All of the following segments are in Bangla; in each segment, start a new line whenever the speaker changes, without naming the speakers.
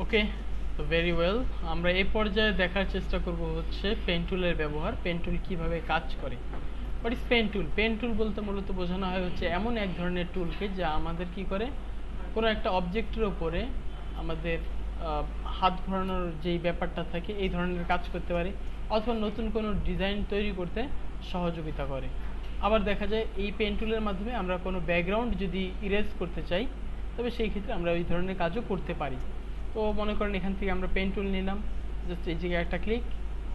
ওকে, তো ভেরি ওয়েল। আমরা এই পর্যায়ে দেখার চেষ্টা করব হচ্ছে পেন টুলের ব্যবহার, পেন টুল কীভাবে কাজ করে। What is pen tool? Pen tool বলতে মূলত বোঝানো হয় হচ্ছে এমন এক ধরনের টুলকে যা আমাদের কি করে, কোনো একটা অবজেক্টের ওপরে আমাদের হাত ঘোরানোর যেই ব্যাপারটা থাকে এই ধরনের কাজ করতে পারে, অথবা নতুন কোনো ডিজাইন তৈরি করতে সহযোগিতা করে। আবার দেখা যায় এই পেন টুলের মাধ্যমে আমরা কোনো ব্যাকগ্রাউন্ড যদি ইরেজ করতে চাই, তবে সেই ক্ষেত্রে আমরা ওই ধরনের কাজও করতে পারি। তো মনে করেন এখান থেকে আমরা পেন টুল নিলাম, জাস্ট এই জায়গায় একটা ক্লিক,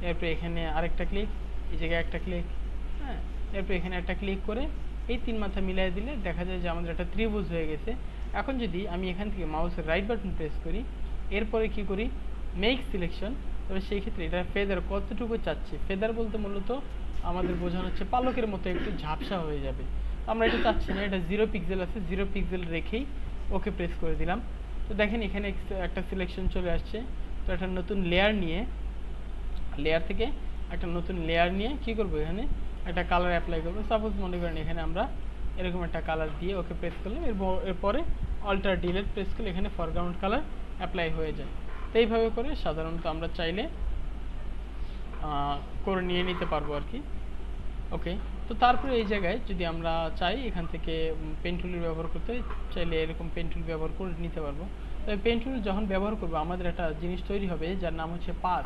এরপরে এখানে আরেকটা ক্লিক, এই জায়গায় একটা ক্লিক, হ্যাঁ, এরপরে এখানে একটা ক্লিক করে এই তিন মাথা মিলাই দিলে দেখা যায় যে আমাদের একটা ত্রিভুজ হয়ে গেছে। এখন যদি আমি এখান থেকে মাউসের রাইট বাটন প্রেস করি, এরপরে কি করি, মেক সিলেকশন, তবে সেই ক্ষেত্রে এটা ফেদার কতটুকু চাচ্ছি, ফেদার বলতে মূলত আমাদের বোঝানো হচ্ছে পালকের মতো একটু ঝাপসা হয়ে যাবে। আমরা এটা চাচ্ছি না, এটা 0 পিক্সেল আছে, 0 পিক্সেল রেখেই ওকে প্রেস করে দিলাম। তো দেখেন এখানে একটা সিলেকশন চলে আসছে। তো একটা নতুন লেয়ার নিয়ে, লেয়ার থেকে একটা নতুন লেয়ার নিয়ে কি করব, এখানে একটা কালার অ্যাপ্লাই করবো। সাপোজ মনে করেন এখানে আমরা এরকম একটা কালার দিয়ে ওকে প্রেস করলাম, এরপরে অল্টার ডিলেট প্রেস করলে এখানে ফরগ্রাউন্ড কালার অ্যাপ্লাই হয়ে যায়। তো এইভাবে করে সাধারণত আমরা চাইলে করে নিয়ে নিতে পারবো আর কি। ওকে, তো তারপরে এই জায়গায় যদি আমরা চাই এখান থেকে পেন টুলের ব্যবহার করতে, চাইলে এরকম পেন টুল ব্যবহার করে নিতে পারবো। তবে পেন টুল যখন ব্যবহার করবো আমাদের একটা জিনিস তৈরি হবে যার নাম হচ্ছে পাথ।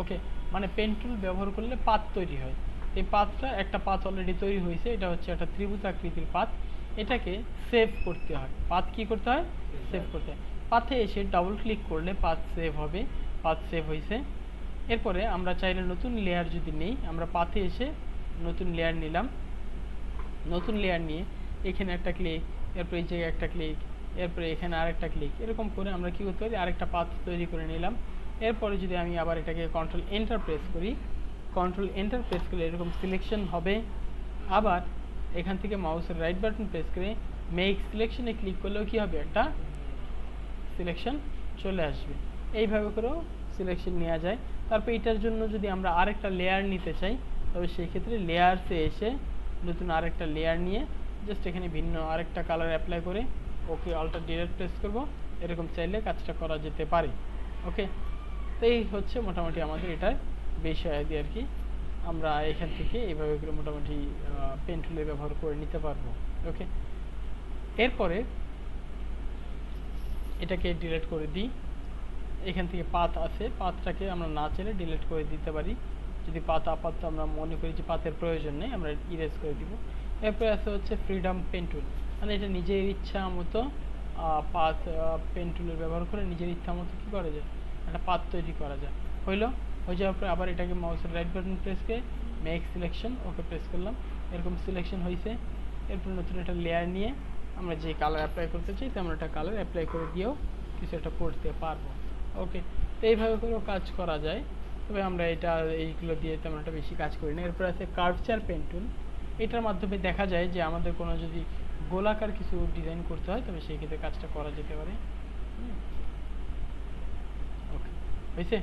ওকে, মানে পেন টুল ব্যবহার করলে পাথ তৈরি হয়। এই পাথটা, একটা পাথ অলরেডি তৈরি হয়েছে, এটা হচ্ছে একটা ত্রিভুজ আকৃতির পাথ। এটাকে সেভ করতে হয়। পাথ কি করতে হয়? সেভ করতে হয়। পাথে এসে ডাবল ক্লিক করলে পাথ সেভ হবে। পাথ সেভ হয়েছে। এরপরে আমরা চাইলে নতুন লেয়ার যদি নেই, আমরা পাথে এসে নতুন লেয়ার নিলাম, নতুন লেয়ার নিয়ে এখানে একটা ক্লিক, এরপর এই জায়গায় একটা ক্লিক, এরপরে এখানে আরেকটা ক্লিক, এরকম করে আমরা কি করতে পারি, আরেকটা পাথ তৈরি করে নিলাম। এরপরে যদি আমি আবার এটাকে কন্ট্রোল এন্টার প্রেস করি, কন্ট্রোল এন্টার প্রেস করলে এরকম সিলেকশন হবে। আবার এখান থেকে মাউসের রাইট বাটন প্রেস করে মেক সিলেকশনে ক্লিক করলেও কি হবে, একটা সিলেকশন চলে আসবে। এইভাবে করেও সিলেকশন নেওয়া যায়। তারপর এটার জন্য যদি আমরা আরেকটা লেয়ার নিতে চাই, তবে সেই ক্ষেত্রে লেয়ারসে এসে নতুন আরেকটা লেয়ার নিয়ে জাস্ট এখানে ভিন্ন আরেকটা কালার অ্যাপ্লাই করে ওকে অল্টার ডিলেট প্রেস করব। এরকম চাইলে কাজটা করা যেতে পারে। ওকে, তো এই হচ্ছে মোটামুটি আমাদের এটার বিষয় আর কি। আমরা এখান থেকে এইভাবে করে মোটামুটি পেন টুলের ব্যবহার করে নিতে পারবো। ওকে, এরপরে এটাকে ডিলিট করে দিই। এখান থেকে পাথ আছে, পাথটাকে আমরা না চাইলে ডিলিট করে দিতে পারি। যদি পাথ আপাতত আমরা মনে করি যে পাথের প্রয়োজন নেই, আমরা ইরেজ করে দিব। এরপরে আছে হচ্ছে ফ্রিডম পেন টুল, মানে এটা নিজের ইচ্ছা মতো পাথ পেন টুলের ব্যবহার করে নিজের ইচ্ছা মতো কী করা যায়, একটা পাথ তৈরি করা যায়। হয়ে যাওয়ার পরে আবার এটাকে মাউসের রাইট বাটন প্রেস করে মেক সিলেকশন ওকে প্রেস করলাম, এরকম সিলেকশন হয়েছে। এরপর নতুন একটা লেয়ার নিয়ে আমরা যে কালার অ্যাপ্লাই করতে চাই তেমন একটা কালার অ্যাপ্লাই করে দিয়েও কিছু একটা করতে পারবো। ওকে, তো এইভাবে করেও কাজ করা যায়। তবে আমরা এটা এইগুলো দিয়ে তেমন একটা বেশি কাজ করি না। এরপর আছে কার্ভচার পেন টুল। এটার মাধ্যমে দেখা যায় যে আমাদের কোনো যদি গোলাকার কিছু ডিজাইন করতে হয়, তবে সেই ক্ষেত্রে কাজটা করা যেতে পারে। ওকে, হয়েছে?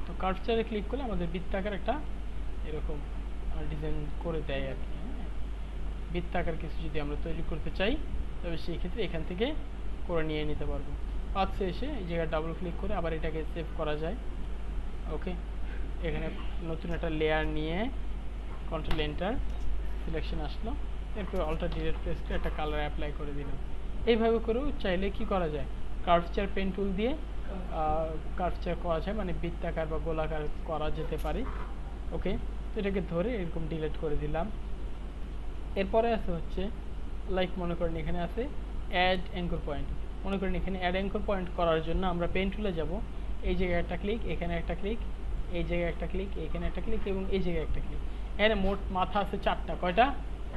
তো কার্ভচারে ক্লিক করলে আমাদের বৃত্তাকার একটা এরকম ডিজাইন করে দেয় আর কি। বৃত্তাকার কিছু যদি আমরা তৈরি করতে চাই, তবে সেই ক্ষেত্রে এখান থেকে করে নিয়ে নিতে পারবো। পাথে এসে এই জায়গায় ডাবল ক্লিক করে আবার এটাকে সেভ করা যায়। ওকে, এখানে নতুন একটা লেয়ার নিয়ে কন্ট্রোল এন্টার, সিলেকশন আসলো, এরপর অল্টার ডিলেট প্রেস করে একটা কালার অ্যাপ্লাই করে দিলাম। এইভাবে করেও চাইলে কি করা যায়, কার্ভচার পেন টুল দিয়ে কার্ভচার করা যায়, মানে বৃত্তাকার বা গোলাকার করা যেতে পারে। ওকে, তো এটাকে ধরে এরকম ডিলিট করে দিলাম। এরপরে আছে হচ্ছে লাইক মনে করেন এখানে আছে অ্যাড অ্যাঙ্কর পয়েন্ট। মনে করেন এখানে অ্যাড অ্যাঙ্কর পয়েন্ট করার জন্য আমরা পেন টুলে যাব, এই জায়গায় একটা ক্লিক, এখানে একটা ক্লিক, এই জায়গায় একটা ক্লিক, এখানে একটা ক্লিক এবং এই জায়গায় একটা ক্লিক। এখানে মোট মাথা আছে চারটা। কয়টা?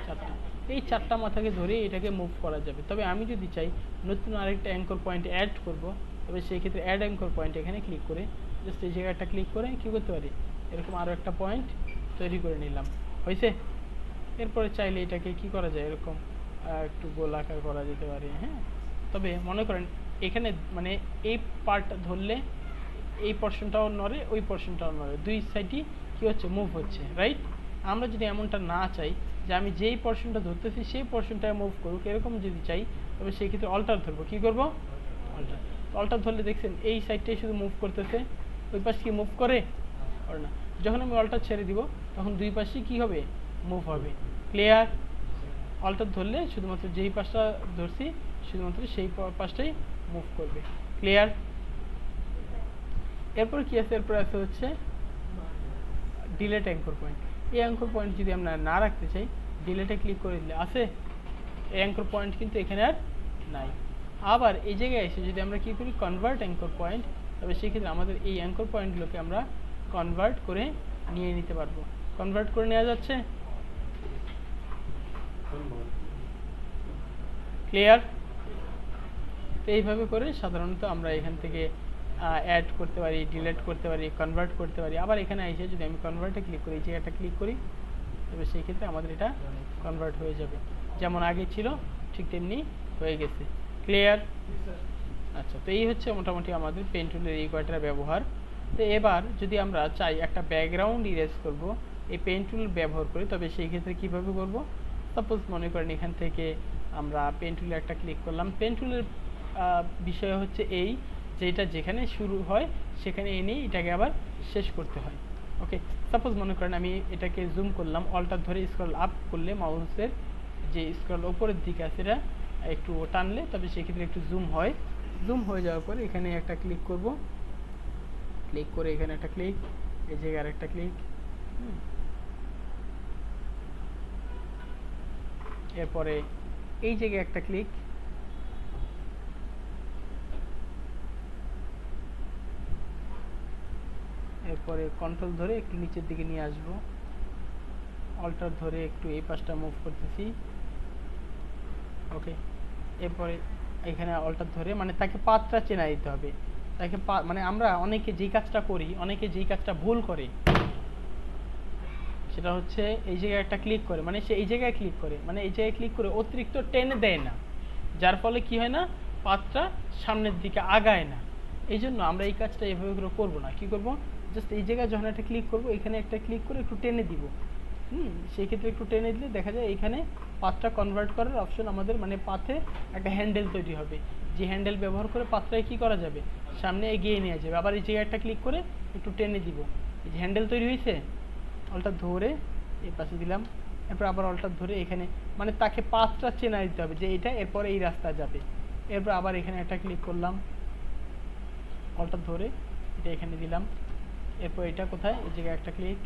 চারটা। এই চারটা মাথাকে ধরে এটাকে মুভ করা যাবে। তবে আমি যদি চাই নতুন আরেকটা অ্যাঙ্কর পয়েন্ট অ্যাড করব, তবে সেই ক্ষেত্রে অ্যাড অ্যাঙ্কর পয়েন্ট এখানে ক্লিক করে জাস্ট এই জায়গায় একটা ক্লিক করে কী করতে পারি, এরকম আরও একটা পয়েন্ট তৈরি করে নিলাম। হয়েছে? এরপরে চাইলে এটাকে কি করা যায়, এরকম একটু গোলাকার করা যেতে পারে। হ্যাঁ, তবে মনে করেন এখানে মানে এই পার্টটা ধরলে এই পোর্শনটাও নড়ে, ওই পোর্শনটাও নড়ে, দুই সাইডই কী হচ্ছে, মুভ হচ্ছে, রাইট? আমরা যদি এমনটা না চাই, যে আমি যেই পোর্শনটা ধরতেছি সেই পোর্শনটায় মুভ করুক, এরকম যদি চাই তবে সেই ক্ষেত্রে অল্টার ধরবো। কি করব? অল্টার। অল্টার ধরলে দেখছেন এই সাইডটাই শুধু মুভ করতেছে, ওই পাশ কি মুভ করে? করে না। যখন আমি অল্টার ছেড়ে দিব তখন দুই পাশেই কি হবে? মুভ হবে। ক্লিয়ার? অল্টার ধরলে শুধুমাত্র যেই পাশটা ধরছি শুধুমাত্র সেই পাশটাই মুভ করবে। ক্লিয়ার? এরপর কি আছে? এরপর আছে হচ্ছে ডিলেট অ্যাঙ্কর পয়েন্ট। এই অ্যাঙ্কর পয়েন্ট যদি আমরা না রাখতে চাই, ডিলেটে ক্লিক করে দিলে আছে, এই অ্যাঙ্কর পয়েন্ট কিন্তু এখানে আর নাই। আবার এই জায়গায় এসে যদি আমরা কি করি? কনভার্ট অ্যাঙ্কর পয়েন্ট, তবে সেক্ষেত্রে আমাদের এই অ্যাঙ্কর পয়েন্টগুলোকে আমরা কনভার্ট করে নিয়ে নিতে পারবো। কনভার্ট করে নেওয়া যাচ্ছে? ক্লিয়ার? তো এইভাবে করে সাধারণত আমরা এখান থেকে অ্যাড করতে পারি, ডিলিট করতে পারি, কনভার্ট করতে পারি। আবার এখানে এসে যদি আমি কনভার্টে ক্লিক করি, এই জায়গাটা ক্লিক করি, তবে সেই ক্ষেত্রে আমাদের এটা কনভার্ট হয়ে যাবে। যেমন আগে ছিল ঠিক তেমনি হয়ে গেছে। ক্লিয়ার? আচ্ছা, তো এই হচ্ছে মোটামুটি আমাদের পেন টুলের এই কয়টার ব্যবহার। তো এবার যদি আমরা চাই একটা ব্যাকগ্রাউন্ড ইরেজ করব এই পেন টুল ব্যবহার করে, তবে সেই ক্ষেত্রে কীভাবে করব? সাপোজ মনে করেন এখান থেকে আমরা পেন টুলে একটা ক্লিক করলাম। পেন টুলের বিষয় হচ্ছে এই যে এটা যেখানে শুরু হয় সেখানে এনেই এটাকে আবার শেষ করতে হয়। ওকে, সাপোজ মনে করেন আমি এটাকে জুম করলাম, অল্টার ধরে স্ক্রল আপ করলে মাউসের যে স্ক্রল উপরের দিকে আছে এটা একটু টানলে তবে সেক্ষেত্রে একটু জুম হয়। জুম হয়ে যাওয়ার পরে এখানে একটা ক্লিক করব, ক্লিক করে এখানে একটা ক্লিক, এই জায়গায় আরেকটা ক্লিক, এরপরে এই জায়গায় একটা ক্লিক, এরপরে কন্ট্রোল ধরে একটু নিচের দিকে নিয়ে আসব, অল্টার ধরে একটু এই পাশটা মুভ করতেছি। ওকে, এরপরে এখানে অল্টার ধরে মানে তাকে পাথটা চেনা দিতে হবে। তাকে মানে আমরা অনেকে যেই কাজটা করি, অনেকে যেই কাজটা ভুল করে সেটা হচ্ছে এই জায়গায় একটা ক্লিক করে, মানে সে এই জায়গায় ক্লিক করে, মানে এই জায়গায় ক্লিক করে অতিরিক্ত টেনে দেয় না, যার ফলে কি হয় না? পাথটা সামনের দিকে আগায় না। এই জন্য আমরা এই কাজটা এভাবে করে করবো না। কি করব? জাস্ট এই জায়গায় যখন একটা ক্লিক করব, এখানে একটা ক্লিক করে একটু টেনে দিব। সেই ক্ষেত্রে একটু টেনে দিলে দেখা যায় এখানে পাথটা কনভার্ট করার অপশন আমাদের, মানে পাথে একটা হ্যান্ডেল তৈরি হবে, যে হ্যান্ডেল ব্যবহার করে পাথটাকে কি করা যাবে? সামনে এগিয়ে নেওয়া যাবে। আবার এই জায়গায় একটা ক্লিক করে একটু টেনে দিব, এই যে হ্যান্ডেল তৈরি হয়েছে, অল্টার ধরে এই পাশে দিলাম, এরপর আবার অল্টার ধরে এখানে, মানে তাকে পাথটা চেনা দিতে হবে যে এটা এরপরে এই রাস্তা যাবে। এরপর আবার এখানে একটা ক্লিক করলাম, অল্টার ধরে এটা এখানে দিলাম, এরপর এটা কোথায়? এই জায়গায় একটা ক্লিক,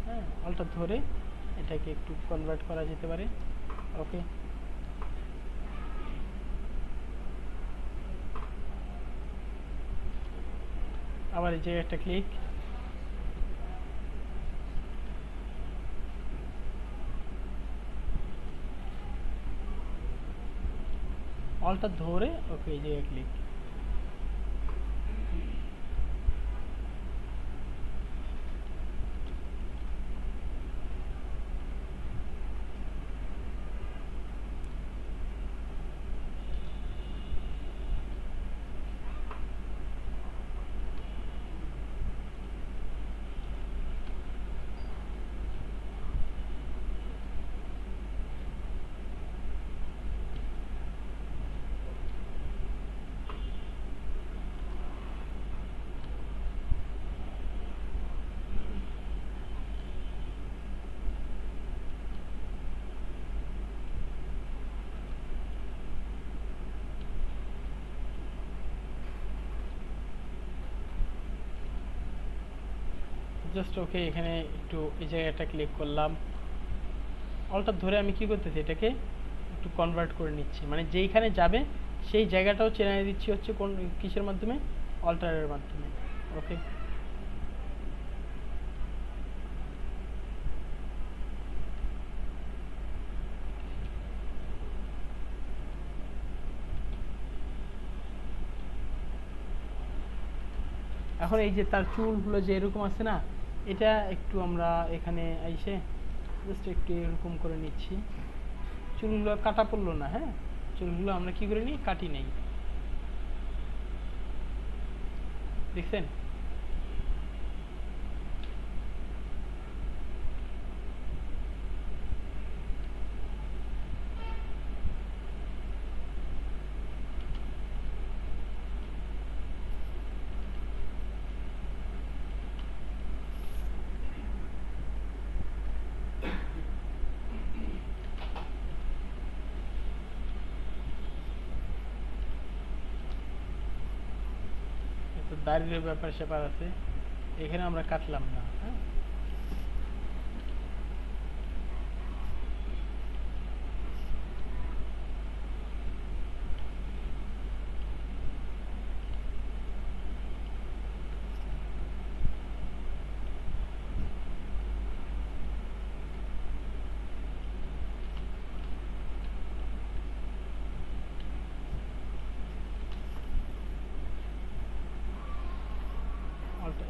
হ্যাঁ, অল্টার ধরে এটাকে একটু কনভার্ট করা যেতে পারে। ওকে, আবার এই জায়গায় একটা ক্লিক, অল্টার ধরে ওকে এই জায়গায় ক্লিক। জাস্ট ওকে, এখানে একটু এই জায়গায় একটা ক্লিক করলাম, অল্টার ধরে আমি কি করতেছি? এটাকে একটু কনভার্ট করে নিচ্ছি, মানে যেইখানে যাবে সেই জায়গাটাও চেনা দিচ্ছি হচ্ছে কোন কিসের মাধ্যমে? অল্টারের মাধ্যমে। ওকে, এখন এই যে তার চুলগুলো যে এরকম আছে না, এটা একটু আমরা এখানে এসে জাস্ট একটু এরকম করে নিচ্ছি। চুলগুলো কাটা পড়লো না, হ্যাঁ, চুলগুলো আমরা কি করে নিই? কাটি নেই, দেখছেন? দাঁড়িয়ে ব্যাপার স্যাপার আছে, এখানে আমরা কাটলাম না। হ্যাঁ,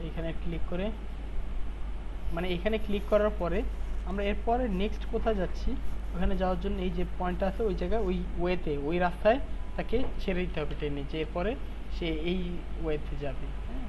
এখানে ক্লিক করে, মানে এখানে ক্লিক করার পরে আমরা এরপরে নেক্সট কোথায় যাচ্ছি, ওখানে যাওয়ার জন্য এই যে পয়েন্টটা আছে ওই জায়গায়, ওই ওয়েতে, ওই রাস্তায় তাকে ছেড়ে দিতে হবে টেনে, যে এরপরে সে এই ওয়েতে যাবে। হ্যাঁ,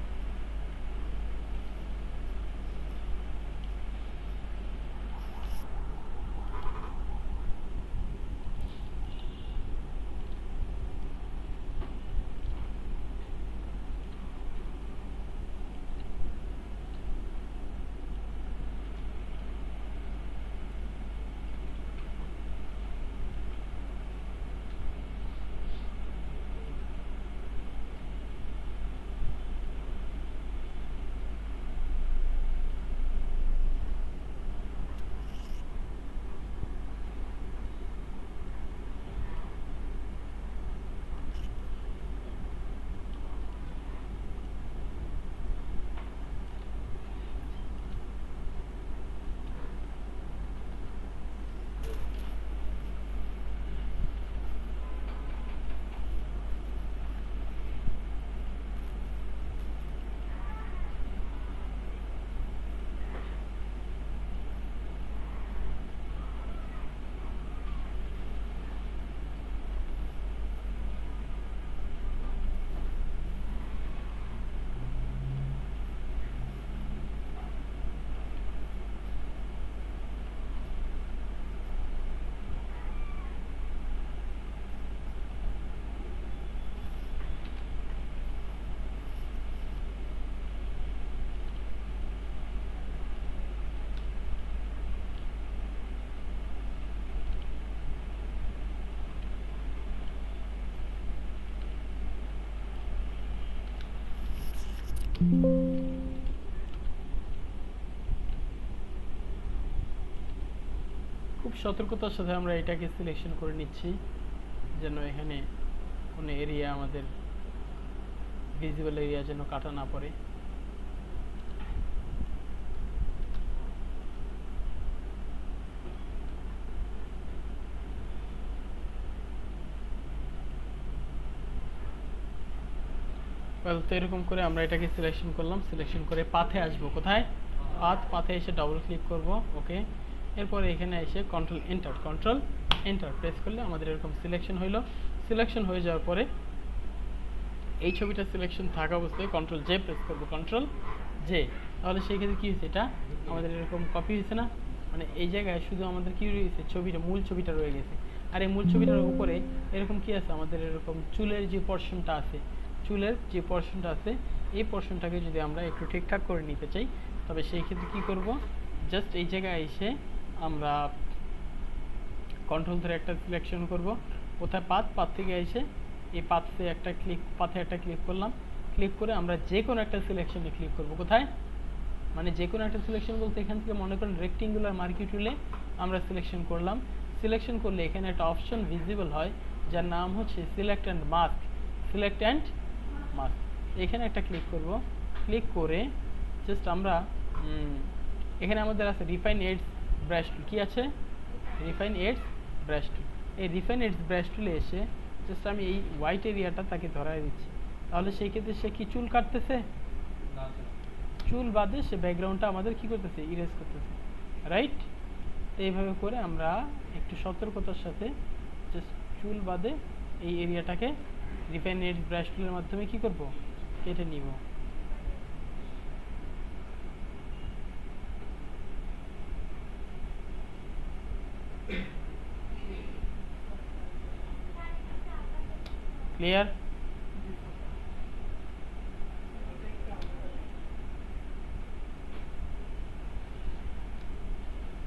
খুব সতর্কতার সাথে আমরা এটাকে সিলেকশন করে নিচ্ছি যেন এখানে কোনো এরিয়া, আমাদের ভিজিবল এরিয়া যেন কাটা না পড়ে। তো এরকম করে আমরা এটাকে সিলেকশন করলাম, সিলেকশন করে পাথে আসবো, কোথায়, পাথে এসে ডাবল ক্লিক করব। ওকে, এরপরে এখানে এসে কন্ট্রোল এন্টার প্রেস করলে আমাদের এরকম সিলেকশন হইলো। সিলেকশন হয়ে যাওয়ার পরে এই ছবিটা সিলেকশন থাকা অবস্থায় কন্ট্রোল জে প্রেস করবো, কন্ট্রোল জে। তাহলে সেই ক্ষেত্রে কী হয়েছে, এটা আমাদের এরকম কপি হয়েছে না, মানে এই জায়গায় শুধু আমাদের কী রয়েছে, ছবিটা, মূল ছবিটা রয়ে গেছে। আর এই মূল ছবিটার উপরে এরকম কি আছে, আমাদের এরকম চুলের যে পোর্শনটা আছে, এই পোর্শনটাকে যদি আমরা একটু ঠিকঠাক করে নিতে চাই, তবে সেই ক্ষেত্রে কী করব, জাস্ট এই জায়গায় এসে আমরা কন্ট্রোল ধরে একটা সিলেকশন করব, কোথায় পাথ থেকে এসে এই পাথে একটা ক্লিক করলাম। ক্লিক করে আমরা যে কোনো একটা সিলেকশনে ক্লিক করব, কোথায়, মানে যে কোনো একটা সিলেকশন বলতে এখান থেকে মনে করেন রেক্টেঙ্গুলার মার্কি টুলে আমরা সিলেকশন করলাম। সিলেকশন করলে এখানে একটা অপশন ভিজিবল হয় যার নাম হচ্ছে সিলেক্ট অ্যান্ড মাস্ক। এখানে একটা ক্লিক করব। ক্লিক করে জাস্ট আমরা এখানে আমাদের আছে রিফাইন এডস ব্রাশ টুল, কি আছে, রিফাইন এডস ব্রাশ টুল। এই রিফাইন এডস ব্রাশ টুলে এসে জাস্ট আমি এই হোয়াইট এরিয়াটা তাকে ধরাই দিচ্ছি। তাহলে সেই ক্ষেত্রে সে কি চুল কাটতেছে, চুল বাদে সে ব্যাকগ্রাউন্ডটা আমাদের কি করতেছে, ইরেজ করতেছে, রাইট। তো এইভাবে করে আমরা একটু সতর্কতার সাথে জাস্ট চুল বাদে এই এরিয়াটাকে রিফাইন এডস ব্রাশ টুলের মাধ্যমে কি করব, কেটে নিব। ক্লিয়ার,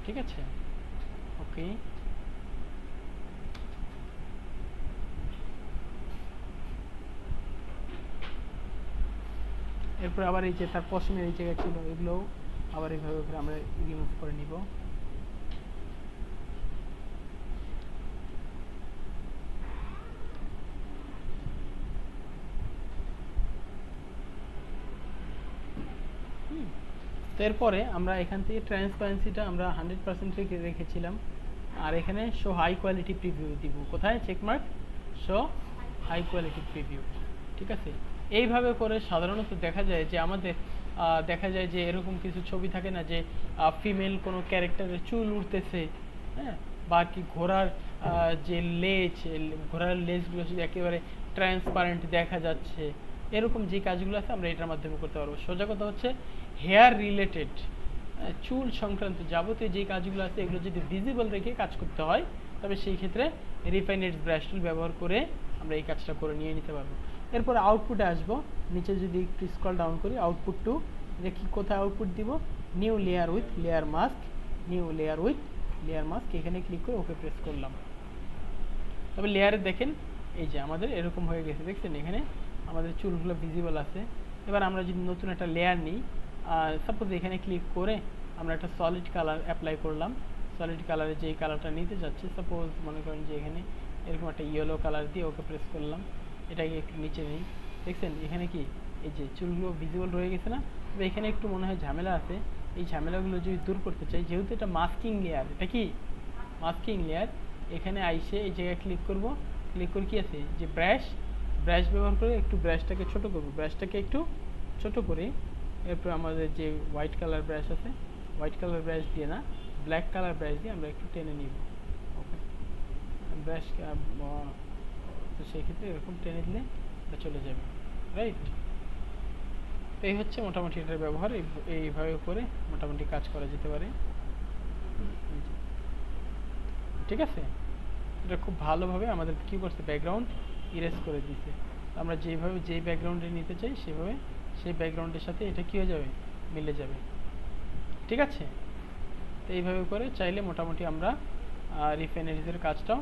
ঠিক আছে, ওকে। এরপর আবার এই যে তার পশমের এই জায়গায় ছিল, এগুলোও আবার এইভাবে করে আমরা রিমুভ করে নিব। তো এরপরে আমরা এখান থেকে ট্রান্সপারেন্সিটা আমরা 100% রেখেছিলাম, আর এখানে শো হাই কোয়ালিটি প্রিভিউ দিব। কোথায় checkmark? Show high quality preview. ঠিক আছে, এইভাবে করে সাধারণত দেখা যায় যে আমাদের দেখা যায় যে এরকম কিছু ছবি থাকে না যে ফিমেল কোনো ক্যারেক্টারের চুল উঠতেছে, হ্যাঁ, বা কি ঘোড়ার যে লেজ, ঘোড়ার লেজগুলো যদি একেবারে ট্রান্সপারেন্ট দেখা যাচ্ছে, এরকম যে কাজগুলো আছে আমরা এটার মাধ্যমে করতে পারবো। সোজা কথা হচ্ছে হেয়ার রিলেটেড, চুল সংক্রান্ত যাবতীয় যে কাজগুলো আছে এগুলো যদি ভিজিবল রেখে কাজ করতে হয়, তবে সেই ক্ষেত্রে রিফাইনেড ব্রাশ টুল ব্যবহার করে আমরা এই কাজটা করে নিয়ে নিতে পারবো। এরপর আউটপুটে আসবো, নিচে যদি একটু স্ক্রল ডাউন করি, আউটপুট টু, দেখি কোথায় আউটপুট দিব, new layer with layer mask, new layer with layer mask, এখানে ক্লিক করে ওকে প্রেস করলাম। তবে লেয়ারে দেখেন এই যে আমাদের এরকম হয়ে গেছে, দেখছেন এখানে আমাদের চুলগুলো ভিজিবল আছে। এবার আমরা যদি নতুন একটা লেয়ার নিই, সাপোজ এখানে ক্লিক করে আমরা একটা সলিড কালার অ্যাপ্লাই করলাম। সলিড কালারে যেই কালারটা নিতে যাচ্ছে, সাপোজ মনে করেন যে এখানে এরকম একটা ইয়েলো কালার দিয়ে ওকে প্রেস করলাম, এটাকে একটু নিচে নিই, দেখছেন এখানে কি এই যে চুলগুলো ভিজিবল রয়ে গেছে না? তবে এখানে একটু মনে হয় ঝামেলা আছে, এই ঝামেলাগুলো যদি দূর করতে চাই, যেহেতু এটা মাস্কিং লেয়ার, এটা কি মাস্কিং লেয়ার, এখানে আইসে এই জায়গায় ক্লিক করব, ক্লিক করে কি আছে যে ব্রাশ ব্যবহার করে একটু ব্রাশটাকে ছোট করব, ব্রাশটাকে একটু ছোট করে এরপর আমাদের যে হোয়াইট কালার ব্রাশ আছে, হোয়াইট কালার ব্রাশ দিয়ে না, ব্ল্যাক কালার ব্রাশ দিয়ে আমরা একটু টেনে নিব। ওকে, ব্রাশ তো সেক্ষেত্রে এরকম টেনে দিলে এটা চলে যাবে, রাইট? তো এই হচ্ছে মোটামুটি এটার ব্যবহার, এইভাবে করে মোটামুটি কাজ করা যেতে পারে। ঠিক আছে, এটা খুব ভালোভাবে আমাদের কি করছে, ব্যাকগ্রাউন্ড ইরেজ করে দিয়েছে। আমরা যেভাবে যেই ব্যাকগ্রাউন্ডে নিতে চাই সেভাবে সেই ব্যাকগ্রাউন্ডের সাথে এটা কি হয়ে যাবে, মিলে যাবে। ঠিক আছে, তো এইভাবে করে চাইলে মোটামুটি আমরা রিফাইনারিজের কাজটাও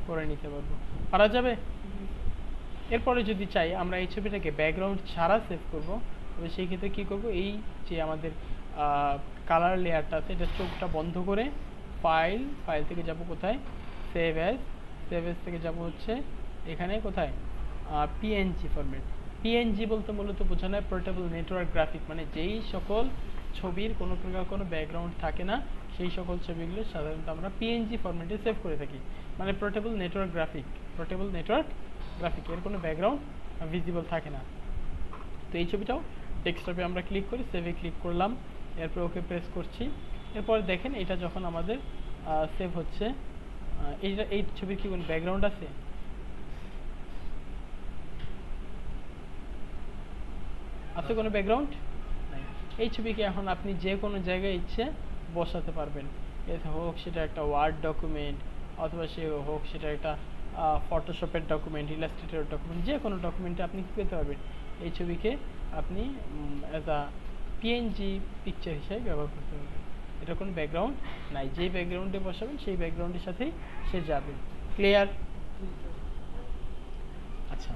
করে নিতে পারবো, পারা যাবে। এরপরে যদি চাই আমরা এই ছবিটাকে ব্যাকগ্রাউন্ড ছাড়া সেভ করব, তবে সেই ক্ষেত্রে কী করব, এই যে আমাদের কালার লেয়ারটা আছে এটা চোখটা বন্ধ করে ফাইল থেকে যাব কোথায়, সেভ অ্যাজ থেকে যাব হচ্ছে এখানে কোথায়, পিএনজি ফরম্যাট। পিএনজি বলতে মূলত বোঝানো হয় পোর্টেবল নেটওয়ার্ক গ্রাফিক, মানে যেই সকল ছবির কোনো প্রকার কোনো ব্যাকগ্রাউন্ড থাকে না, সেই সকল ছবিগুলো সাধারণত আমরা পিএনজি ফরম্যাটে সেভ করে থাকি, মানে পোর্টেবল নেটওয়ার্ক গ্রাফিক, এর কোনো ব্যাকগ্রাউন্ড ভিজিবল থাকে না। তো এই ছবিটাও ডেস্কটপে আমরা ক্লিক করি, সেভে ক্লিক করলাম, এরপর ওকে প্রেস করছি। এরপর দেখেন এটা যখন আমাদের সেভ হচ্ছে, এই ছবির কি কোনো ব্যাকগ্রাউন্ড আছে? আছে কোনো ব্যাকগ্রাউন্ড? এই ছবিকে এখন আপনি যে কোনো জায়গায় ইচ্ছে বসাতে পারবেন, হোক সেটা একটা ওয়ার্ড ডকুমেন্ট, অথবা হোক সেটা একটা ফটোশপের ডকুমেন্ট, ইলাস্ট্রেটরের ডকুমেন্ট, যে কোনো ডকুমেন্টে আপনি কী করতে পারবেন, এই ছবিকে আপনি অ্যাজ আ পিএনজি পিকচার হিসেবে ব্যবহার করতে পারবেন। এটা কোনো ব্যাকগ্রাউন্ড নাই, যেই ব্যাকগ্রাউন্ডে বসাবেন সেই ব্যাকগ্রাউন্ডের সাথেই সে যাবে। ক্লিয়ার? আচ্ছা,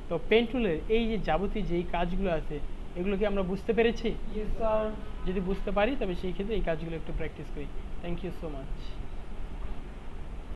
তো পেন টুলের এই যে যাবতীয় যেই কাজগুলো আছে এগুলো কি আমরা বুঝতে পেরেছি?
Yes, sir.
যদি বুঝতে পারি তবে সেই ক্ষেত্রে এই কাজগুলো একটু প্র্যাকটিস করি। Thank you so much.